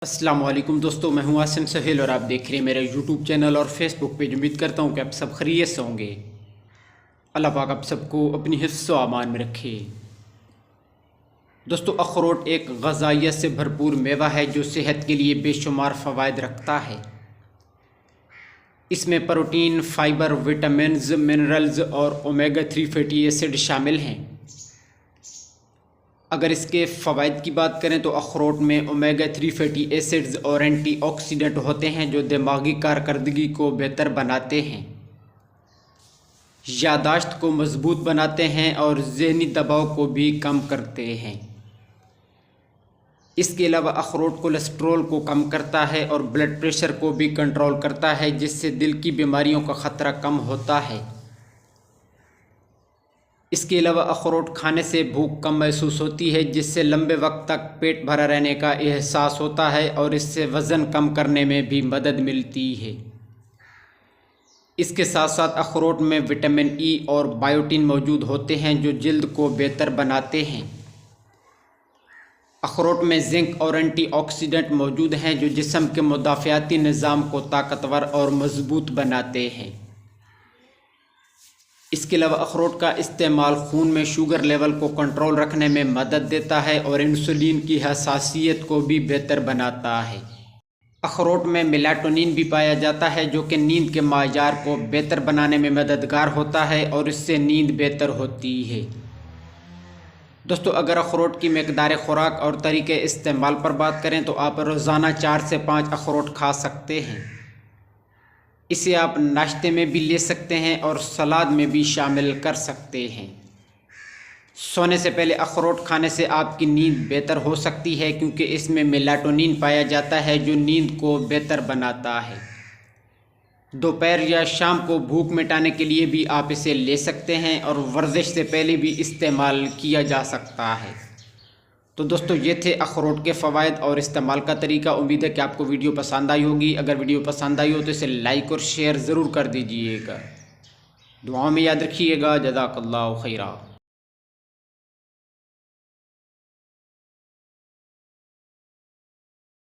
अस्सलाम वालेकुम दोस्तों, मैं हूं आसिम सहेल और आप देख रहे हैं मेरा यूट्यूब चैनल और फेसबुक पेज। उम्मीद करता हूं कि आप सब खैरियत से होंगे। अल्लाह पाक आप सबको अपनी हिफ्ज़ व अमान में रखे। दोस्तों, अखरोट एक ग़ज़ाइयत से भरपूर मेवा है जो सेहत के लिए बेशुमार फ़वाइद रखता है। इसमें प्रोटीन, फ़ाइबर, विटामिन्स, मिनरल्स और ओमेगा 3 फैटी एसिड शामिल हैं। अगर इसके फ़वाइद की बात करें तो अखरोट में ओमेगा 3 फैटी एसिड्स और एंटीऑक्सीडेंट होते हैं जो दिमागी कारकर्दगी को बेहतर बनाते हैं, यादाश्त को मजबूत बनाते हैं और ज़हनी दबाव को भी कम करते हैं। इसके अलावा अखरोट कोलेस्ट्रॉल को कम करता है और ब्लड प्रेशर को भी कंट्रोल करता है, जिससे दिल की बीमारियों का ख़तरा कम होता है। इसके अलावा अखरोट खाने से भूख कम महसूस होती है, जिससे लंबे वक्त तक पेट भरा रहने का एहसास होता है और इससे वज़न कम करने में भी मदद मिलती है। इसके साथ साथ अखरोट में विटामिन ई और बायोटिन मौजूद होते हैं जो जल्द को बेहतर बनाते हैं। अखरोट में जिंक और एंटीऑक्सीडेंट मौजूद हैं जो जिस्म के मुदाफ़ियाती निज़ाम को ताकतवर और मजबूत बनाते हैं। इसके अलावा अखरोट का इस्तेमाल खून में शुगर लेवल को कंट्रोल रखने में मदद देता है और इंसुलिन की हसासियत को भी बेहतर बनाता है। अखरोट में मेलाटोनिन भी पाया जाता है जो कि नींद के मायार को बेहतर बनाने में मददगार होता है और इससे नींद बेहतर होती है। दोस्तों, अगर अखरोट की मकदार खुराक और तरीके इस्तेमाल पर बात करें तो आप रोज़ाना 4 से 5 अखरोट खा सकते हैं। इसे आप नाश्ते में भी ले सकते हैं और सलाद में भी शामिल कर सकते हैं। सोने से पहले अखरोट खाने से आपकी नींद बेहतर हो सकती है क्योंकि इसमें मेलाटोनिन पाया जाता है जो नींद को बेहतर बनाता है। दोपहर या शाम को भूख मिटाने के लिए भी आप इसे ले सकते हैं और वर्जिश से पहले भी इस्तेमाल किया जा सकता है। तो दोस्तों, ये थे अखरोट के फ़वाइद और इस्तेमाल का तरीका। उम्मीद है कि आपको वीडियो पसंद आई होगी। अगर वीडियो पसंद आई हो तो इसे लाइक और शेयर ज़रूर कर दीजिएगा। दुआओं में याद रखिएगा। जज़ाकल्लाहु खैरा।